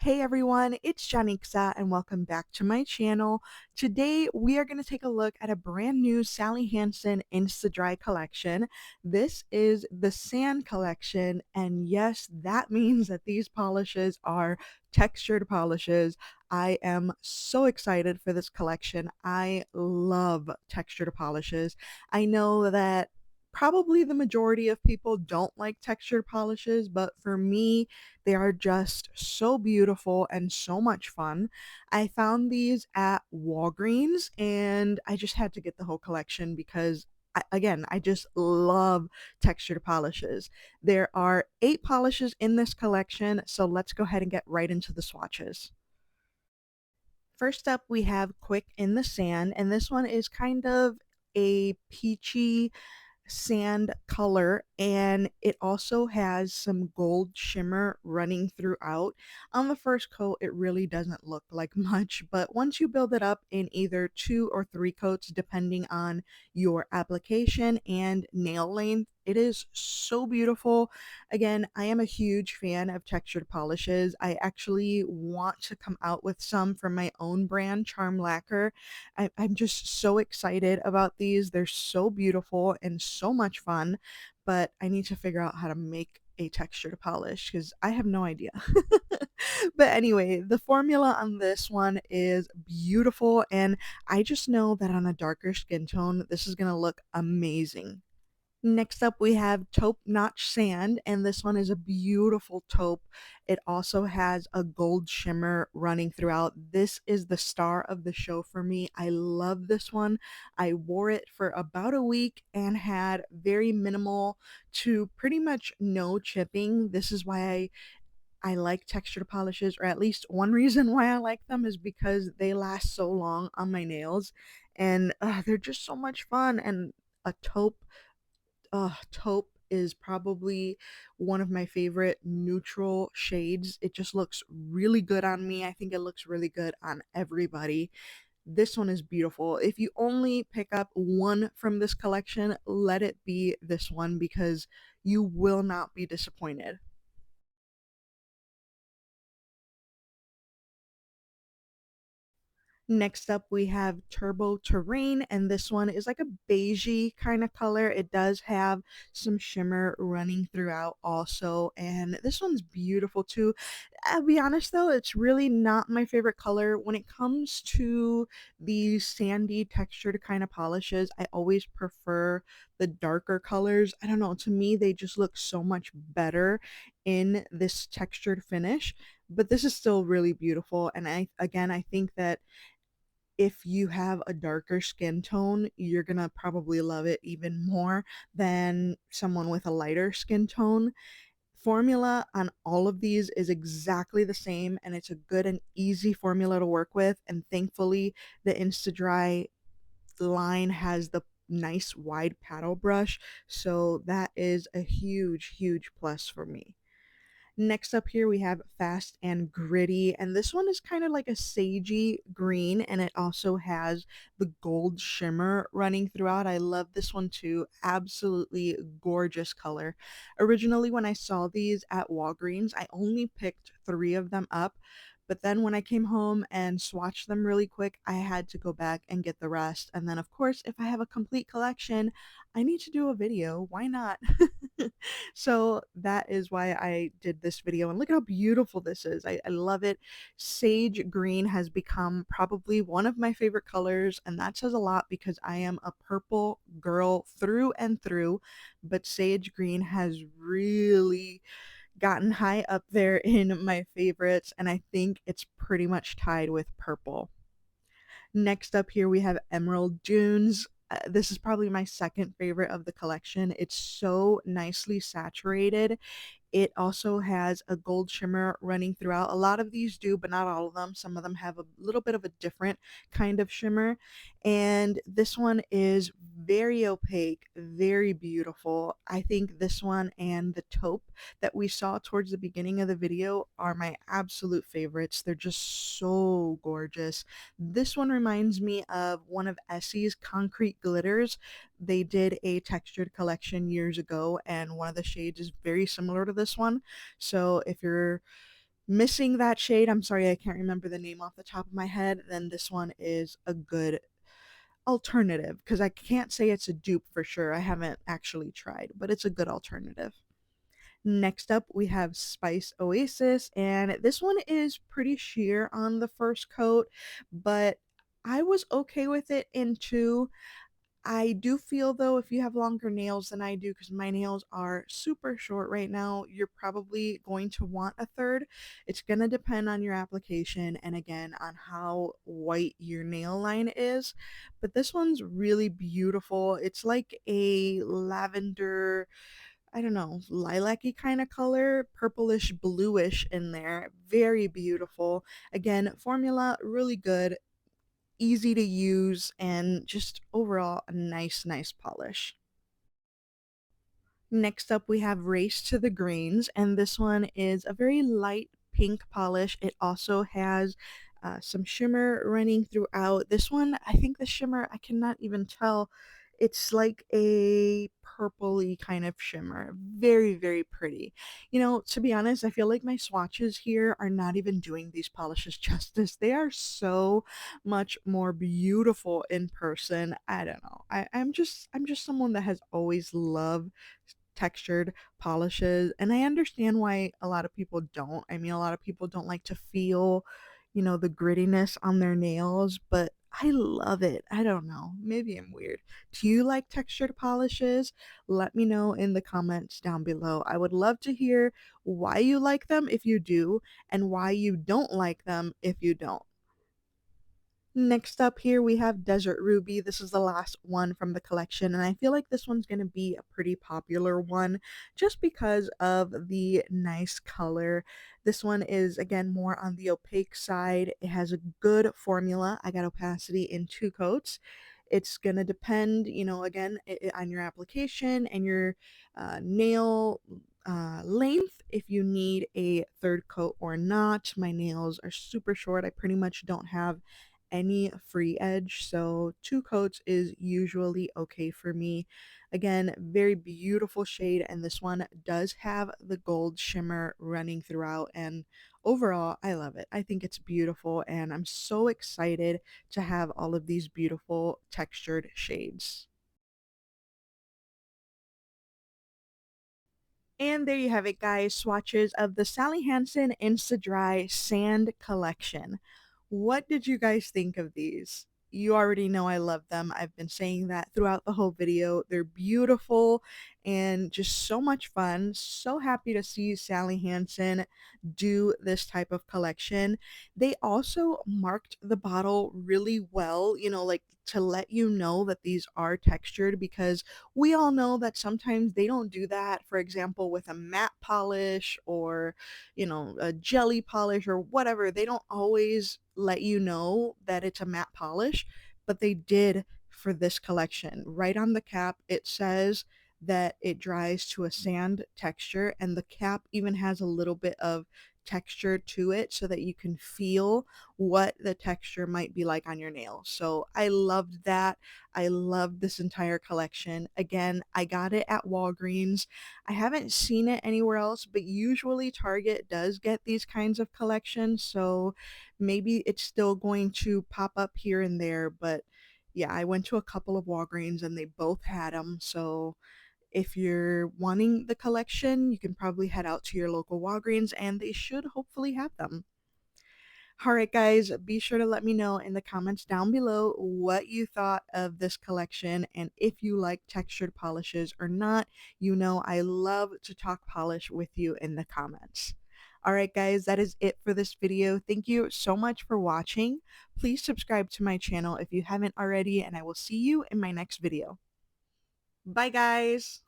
Hey everyone, it's Janixa and welcome back to my channel. Today we are going to take a look at a brand new Sally Hansen Insta Dry collection. This is the Sand collection, and yes, that means that these polishes are textured polishes. I am so excited for this collection. I love textured polishes. I know that probably the majority of people don't like textured polishes, but for me, they are just so beautiful and so much fun. I found these at Walgreens and I just had to get the whole collection because I just love textured polishes. There are 8 polishes in this collection, so let's go ahead and get right into the swatches. First up, we have Quick in the Sand, and this one is kind of a peachy sand color, and it also has some gold shimmer running throughout. On the first coat it really doesn't look like much, but once you build it up in either 2 or 3 coats depending on your application and nail length, it is so beautiful. Again, I am a huge fan of textured polishes. I actually want to come out with some from my own brand, Charmed Lacquer. I'm just so excited about these. They're so beautiful and so much fun, but I need to figure out how to make a textured polish because I have no idea. But anyway, the formula on this one is beautiful, and I just know that on a darker skin tone, this is going to look amazing. Next up, we have Taupe Notch Sand, and this one is a beautiful taupe. It also has a gold shimmer running throughout. This is the star of the show for me. I love this one. I wore it for about a week and had very minimal to pretty much no chipping. This is why I like textured polishes, or at least one reason why I like them is because they last so long on my nails, and they're just so much fun. And a taupe is probably one of my favorite neutral shades. It just looks really good on me. I think it looks really good on everybody. This one is beautiful. If you only pick up one from this collection, let it be this one because you will not be disappointed. Next up, we have Turbo Terrain, and this one is like a beigey kind of color. It does have some shimmer running throughout also, and this one's beautiful too. I'll be honest though, it's really not my favorite color. When it comes to these sandy textured kind of polishes, I always prefer the darker colors. I don't know, to me, they just look so much better in this textured finish, but this is still really beautiful. And I think that if you have a darker skin tone, you're gonna probably love it even more than someone with a lighter skin tone. Formula on all of these is exactly the same, and it's a good and easy formula to work with. And thankfully, the Insta-Dry line has the nice wide paddle brush, so that is a huge, huge plus for me. Next up here we have Fast and Gritty, and this one is kind of like a sagey green, and it also has the gold shimmer running throughout. I love this one too. Absolutely gorgeous color. Originally, when I saw these at Walgreens, I only picked 3 of them up, but then when I came home and swatched them really quick, I had to go back and get the rest. And then, of course, if I have a complete collection, I need to do a video. Why not? So that is why I did this video. And look at how beautiful this is. I love it. Sage green has become probably one of my favorite colors, and that says a lot because I am a purple girl through and through. But sage green has really gotten high up there in my favorites, and I think it's pretty much tied with purple. Next up here we have Emerald Dunes. This is probably my second favorite of the collection. It's so nicely saturated. It also has a gold shimmer running throughout. A lot of these do, but not all of them. Some of them have a little bit of a different kind of shimmer. And this one is very opaque, very beautiful. I think this one and the taupe that we saw towards the beginning of the video are my absolute favorites. They're just so gorgeous. This one reminds me of one of Essie's Concrete Glitters. They did a textured collection years ago, and one of the shades is very similar to this one. So if you're missing that shade, I'm sorry, I can't remember the name off the top of my head, then this one is a good alternative because I can't say it's a dupe for sure. I haven't actually tried, but it's a good alternative. Next up, we have Spice Oasis, and this one is pretty sheer on the first coat, but I was okay with it in two. I do feel though, if you have longer nails than I do, because my nails are super short right now, you're probably going to want a third. It's going to depend on your application and again on how white your nail line is. But this one's really beautiful. It's like a lavender, I don't know, lilac-y kind of color, purplish bluish in there. Very beautiful. Again, formula really good, easy to use, and just overall a nice polish. Next up, we have Race to the Greens, and this one is a very light pink polish. It also has some shimmer running throughout. This one, I think the shimmer, I cannot even tell. It's like a purpley kind of shimmer. Very pretty. You know, to be honest, I feel like my swatches here are not even doing these polishes justice. They are so much more beautiful in person. I don't know. I'm just someone that has always loved textured polishes, and I understand why a lot of people don't. I mean, a lot of people don't like to feel, the grittiness on their nails, but I love it. I don't know. Maybe I'm weird. Do you like textured polishes? Let me know in the comments down below. I would love to hear why you like them if you do, and why you don't like them if you don't. Next up here we have Desert Ruby. This is the last one from the collection, and I feel like this one's going to be a pretty popular one just because of the nice color. This one is again more on the opaque side. It has a good formula. I got opacity in two coats. It's going to depend, again, on your application and your nail length, if you need a third coat or not. My nails are super short. I pretty much don't have any free edge, so two coats is usually okay for me. Again, very beautiful shade, and this one does have the gold shimmer running throughout, and overall I love it. I think it's beautiful, and I'm so excited to have all of these beautiful textured shades. And there you have it, guys. Swatches of the Sally Hansen Insta Dry Sand Collection. What did you guys think of these? You already know I love them. I've been saying that throughout the whole video. They're beautiful and just so much fun. So happy to see Sally Hansen do this type of collection. They also marked the bottle really well, like to let you know that these are textured, because we all know that sometimes they don't do that. For example, with a matte polish or, a jelly polish or whatever, they don't always let you know that it's a matte polish, but they did for this collection. Right on the cap, it says that it dries to a sand texture, and the cap even has a little bit of texture to it so that you can feel what the texture might be like on your nails. So I loved that. I loved this entire collection. Again, I got it at Walgreens. I haven't seen it anywhere else, but usually Target does get these kinds of collections, so maybe it's still going to pop up here and there. But yeah, I went to a couple of Walgreens and they both had them, so if you're wanting the collection, you can probably head out to your local Walgreens and they should hopefully have them. Alright guys, be sure to let me know in the comments down below what you thought of this collection, and if you like textured polishes or not. You know I love to talk polish with you in the comments. Alright guys, that is it for this video. Thank you so much for watching. Please subscribe to my channel if you haven't already, and I will see you in my next video. Bye guys!